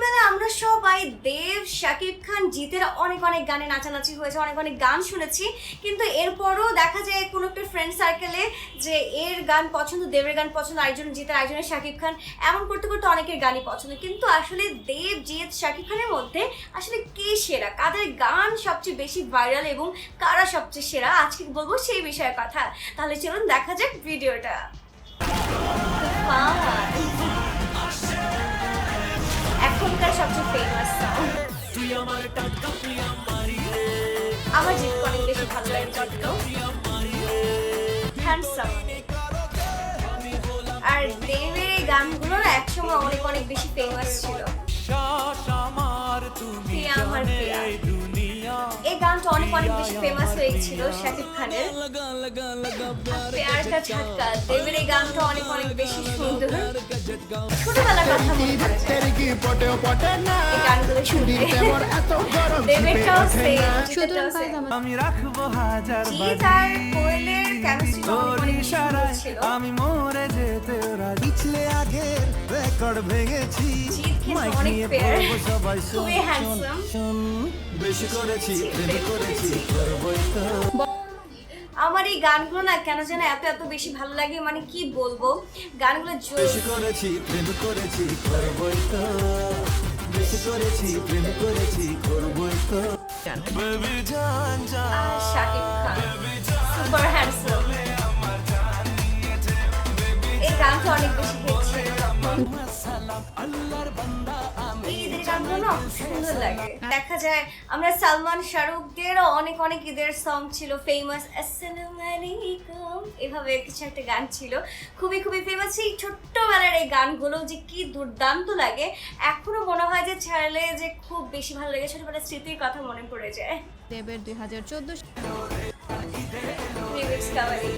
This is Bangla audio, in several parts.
ছোটবেলায় আমরা সবাই দেব, শাকিব খান, জিতের অনেক অনেক গানে নাচানাচি হয়েছে, অনেক অনেক গান শুনেছি, কিন্তু এরপরও দেখা যায় কোনো একটা ফ্রেন্ড সার্কেলে যে এর গান পছন্দ, দেবের গান পছন্দ, আরেকজন জিতের, আরেকজনের শাকিব খান, এমন করতে করতে অনেকের গানই পছন্দ। কিন্তু আসলে দেব, জিৎ, শাকিব খানের মধ্যে আসলে কে সেরা, কাদের গান সবচেয়ে বেশি ভাইরাল এবং কারা সবচেয়ে সেরা, আজকে বলবো সেই বিষয়ে কথা। তাহলে চলুন দেখা যাক ভিডিওটা। এখনকার সবচেয়ে ফেমাস সং আমার জিৎ অনেক বেশি ভালো লাগে, হ্যান্ডসাম। আর দেবের এই গানগুলো না একসময় অনেক অনেক বেশি ফেমাস ছিল। এই গানটা অনেক অনেক বেশি ফেমাস হয়েছিল শাকিব খানের। প্যার কা ঝটকা, দেবের এই গানটা অনেক অনেক বেশি সুন্দর। ছোটবেলার কথা মনে পড়ে যায় এই গানগুলো শুনতে। দেবেরটাও সেম, আমি রাখবো হাজার জিৎ আর কোয়েলের কেমিস্ট্রি অনেক বেশি সুন্দর ছিল। আমি মরে যেতে পিছলে আগের রেকর্ড ভেঙেছি। জিৎ কিন্তু অনেক ফেয়ার, খুবই হ্যান্ডসাম। বেশি করেছি প্রেম করেছি করবই তো। আমার এই গানগুলো না কেন যেন এত এত বেশি ভালো লাগে, মানে কি বলবো, গানগুলো বেশি করেছি প্রেম করেছি করবই তো। বেশি করেছি প্রেম করেছি করবই তো। বেবি জান জান শাকিব খান সুপার হ্যান্ডসাম। এই গানটা অনেক বেশি হিট ছিল তখন। ঈদের গানগুলো না সুন্দর লাগে। দেখা যায় আমরা সালমান শাহরুখদের অনেক অনেক ঈদের সং ছিল ফেমাস, আসসালামু আলাইকুম, এভাবে কিছু একটা গান ছিল, খুবই খুবই ফেমাস। এই ছোট্টবেলার এই গানগুলো যে কি দুর্দান্ত লাগে, এখনো মনে হয় যে ছাড়লে যে খুব বেশি ভালো লাগে, ছোটবেলার স্মৃতির কথা মনে পড়ে যায়। দেবের 2014 রিমিক্স কাওয়ালি,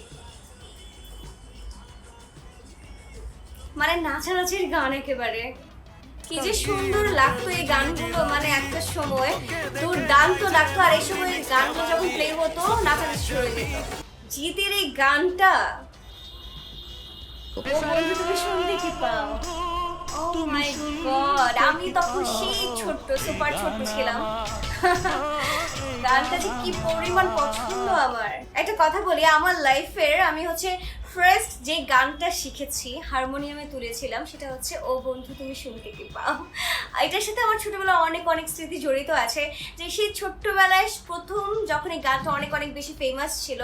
মানে নাচানাচির গান একেবারে কি যে সুন্দর লাগতো এই গানগুলো, মানে একটা সময় দুর্দান্ত লাগতো। আর এই সময় গানগুলো যখন প্লে হতো নাচানাচি শুরু হয়ে যেত। জিতের এই গানটা, ও বন্ধু তুমি শুনতে কি পাও, ও মাই গড, আমি তখন সেই ছোট্ট সুপার ছোট্ট ছিলাম। গানটা যে কি পরিমাণ পছন্দ আমার। একটা কথা বলি, আমার লাইফের আমি হচ্ছে ফার্স্ট যে গানটা শিখেছি, হারমোনিয়ামে তুলেছিলাম, সেটা হচ্ছে ও বন্ধু তুমি শুনতে কি পাও। এটার সাথে আমার ছোটবেলায় অনেক অনেক স্মৃতি জড়িত আছে, যে সেই ছোট্টবেলায় প্রথম যখন এই গানটা অনেক অনেক বেশি ফেমাস ছিল,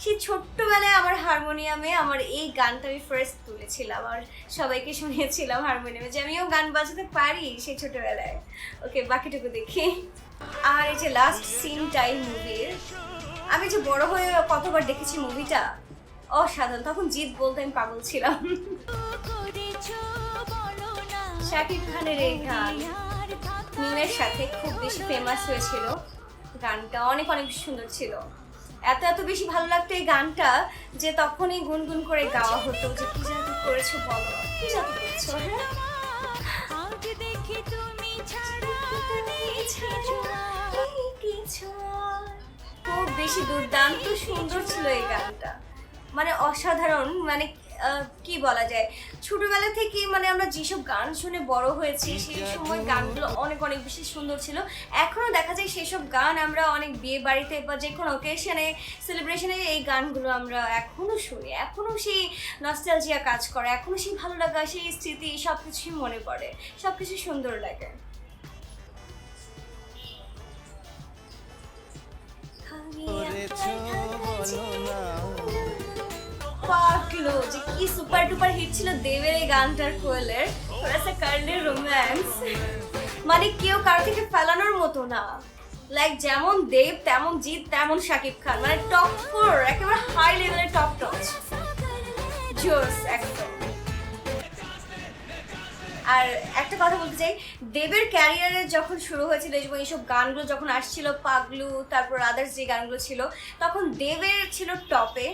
সেই ছোট্টবেলায় আমার হারমোনিয়ামে আমার এই গানটা আমি ফার্স্ট তুলেছিলাম আর সবাইকে শুনিয়েছিলাম হারমোনিয়ামে, যে আমিও গান বাজাতে পারি সেই ছোটবেলায়। ওকে, বাকিটুকু দেখি। আর এই যে লাস্ট সিন টাইম মুভির, আমি যে বড় হয়ে কতবার দেখেছি মুভিটা, অসাধারণ। তখন জিৎ বলতে আমি পাগল ছিলাম। শাকিব খানের এই গান মিমের সাথে খুব বেশি ফেমাস হয়েছিল, গানটা অনেক অনেক সুন্দর ছিল। এত এত বেশি ভালো লাগতো এই গানটা যে তখনই গুনগুন করে গাওয়া হতো, যে কি জাদু করেছো বলো, কি জাদু করেছো, হ্যাঁ খুব বেশি দুর্দান্ত সুন্দর ছিল এই গানটা, মানে অসাধারণ। মানে কি বলা যায়, ছোটবেলা থেকে মানে আমরা যেসব গান শুনে বড় হয়েছি, সেই সময় গানগুলো অনেক অনেক বেশি সুন্দর ছিল। এখনো দেখা যায় সেসব গান আমরা অনেক বিয়ে বাড়িতে বা যে কোনো অকেশনে, সেলিব্রেশনে এই গানগুলো আমরা এখনো শুনি, এখনো সেই নস্টালজিয়া কাজ করে, এখনো সেই ভালো লাগা, সেই স্মৃতি সব কিছুই মনে পড়ে, সব কিছু সুন্দর লাগে। পাগলো, যে কি সুপার ডুপার হিট ছিল দেবের এই গানটার, কোয়েলের থোড়াসা কার্লি রোম্যান্স, মানে কেউ কারো থেকে ফেলানোর মতো না। লাইক যেমন দেব তেমন জিৎ তেমন শাকিব খান, মানে টপ 4 একেবারে হাই লেভেলের টপ টচ জোস একদম। আর একটা কথা বলতে চাই, দেবের ক্যারিয়ারে যখন শুরু হয়েছিল এইসব গানগুলো যখন আসছিল, পাগলু, তারপর আদার্স যে গানগুলো ছিল, তখন দেবের ছিল টপে।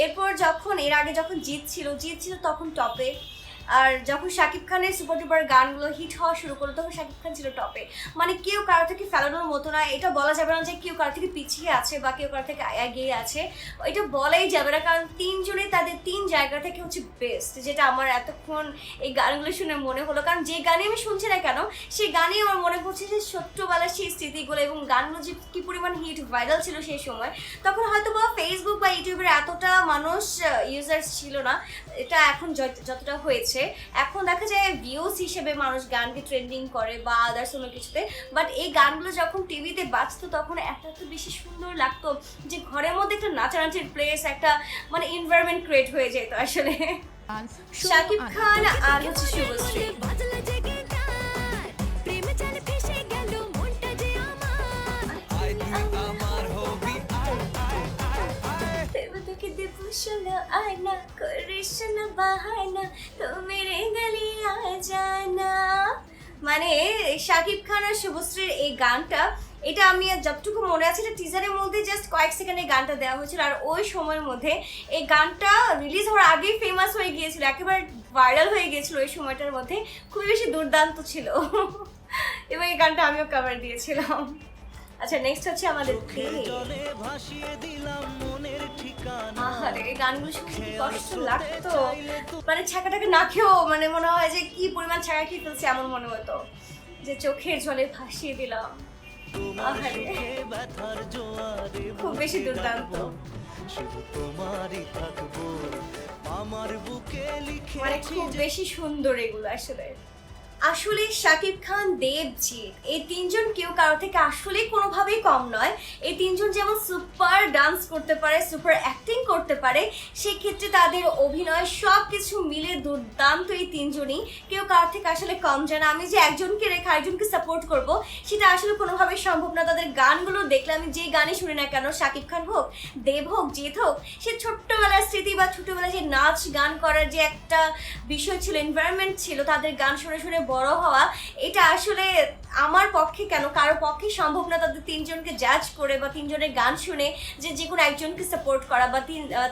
এরপর যখন এর আগে যখন জিৎ ছিল তখন টপে। আর যখন শাকিব খানের সুপার ডুপার গানগুলো হিট হওয়া শুরু করলো, তখন শাকিব খান ছিল টপে। মানে কেউ কারো থেকে ফেলানোর মতো না, এটা বলা যাবে না যে কেউ কারো থেকে পিছিয়ে আছে বা কেউ কারো থেকে এগিয়ে আছে, এটা বলাই যাবে না, কারণ তিনজনে তাদের তিন জায়গা থেকে হচ্ছে বেস্ট, যেটা আমার এতক্ষণ এই গানগুলো শুনে মনে হলো। কারণ যে গানে আমি শুনছি না কেন, সেই গানেই আমার মনে পড়ছে যে ছোট্টবেলার সেই স্মৃতিগুলো, এবং গানগুলো যে কী পরিমাণ হিট ভাইরাল ছিল সেই সময়। তখন হয়তো বা ফেসবুক বা ইউটিউবের এতটা মানুষ ইউজার্স ছিল না, এটা এখন যতটা হয়েছে। এখন দেখা যায় ভিউজ হিসেবে মানুষ গানকে ট্রেন্ডিং করে বা আদার্স কোনো কিছুতে, বাট এই গানগুলো যখন টিভিতে বাজতো তখন এত বেশি সুন্দর লাগতো যে ঘরের মধ্যে একটা নাচানাচির প্লেস, একটা মানে এনভায়রনমেন্ট ক্রিয়েট হয়ে যেত আসলে। শাকিব খান আর হচ্ছে শুভশ্রী, মানে শাকিব খান আর শুভশ্রীর এই গানটা, এটা আমি যতটুকু মনে আছে এটা টিজারের মধ্যে জাস্ট কয়েক সেকেন্ডে গানটা দেওয়া হয়েছিল, আর ওই সময়ের মধ্যে এই গানটা রিলিজ হওয়ার আগেই ফেমাস হয়ে গিয়েছিল, একেবারে ভাইরাল হয়ে গিয়েছিল ওই সময়টার মধ্যে, খুবই বেশি দুর্দান্ত ছিল। এবং এই গানটা আমিও কভার দিয়েছিলাম। আচ্ছা, নেক্সট হচ্ছে আমাদের এই গানগুলো শুনতে কি কষ্ট লাগতো, মানে ছাকাটাকে না খেয়েও মানে মনে হয় যে কি পরিমাণ ছাকা খেয়ে ফেলছে এমন মনে হতো, যে চোখের জলে ভাসিয়ে দিলাম। খুব বেশি দুর্দান্ত, মানে খুব বেশি সুন্দর এগুলো আসলে। আসলে শাকিব খান, দেবজিৎ, এই তিনজন কেউ কারো থেকে আসলে কোনোভাবেই কম নয়। এই তিনজন যেমন সুপার ডান্স করতে পারে, সুপার অ্যাক্টিং করতে পারে, সেক্ষেত্রে তাদের অভিনয় সব কিছু মিলে দুর্দান্ত। এই তিনজনই কেউ কারো থেকে আসলে কম যায় না। আমি যে একজনকে রেখে আরেকজনকে সাপোর্ট করব সেটা আসলে কোনোভাবেই সম্ভব না। তাদের গানগুলো দেখলে আমি যে গানই শুনি না কেন, শাকিব খান হোক, দেব হোক, জিৎ হোক, সে ছোট্টবেলার স্মৃতি বা ছোটবেলায় যে নাচ গান করার যে একটা বিষয় ছিল, এনভায়রনমেন্ট ছিল, তাদের গান শুনে শুনে বড় হওয়া, এটা আসলে আমার পক্ষে কেন কারো পক্ষে সম্ভব না তাদের তিনজনকে জাজ করে বা তিনজনের গান শুনে যে কোনো একজনকে সাপোর্ট করা বা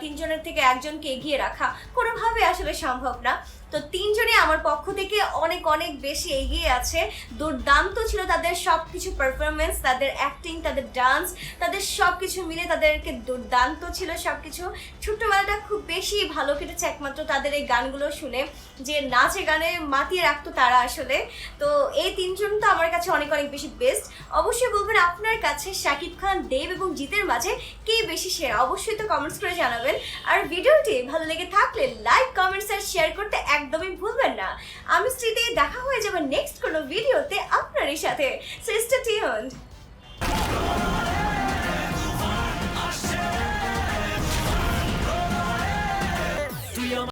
তিনজনের থেকে একজনকে এগিয়ে রাখা কোনোভাবে আসলে সম্ভব না। তো তিনজনই আমার পক্ষ থেকে অনেক অনেক বেশি এগিয়ে আছে। দুর্দান্ত ছিল তাদের সব কিছু পারফরমেন্স, তাদের অ্যাক্টিং, তাদের ডান্স, তাদের সব কিছু মিলে তাদেরকে দুর্দান্ত ছিল সব কিছু। ছোট্টবেলাটা খুব বেশি ভালো কেটেছে একমাত্র তাদের এই গানগুলো শুনে, যে নাচে গানে মাতিয়ে রাখতো তারা আসলে। তো এই তিনজন তো আমার কাছে অনেক অনেক বেশি বেস্ট। অবশ্যই বলবেন আপনার কাছে শাকিব খান, দেব এবং জিতের মাঝে কে বেশি সেরা, অবশ্যই তো কমেন্টস করে জানাবেন। আর ভিডিওটি ভালো লেগে থাকলে লাইক, কমেন্টস আর শেয়ার করতে একদমই ভুলবেন না। আমি স্মৃতি, দেখা হয়ে যাবে নেক্সট কোনো ভিডিওতে আপনারই সাথে। So stay tuned.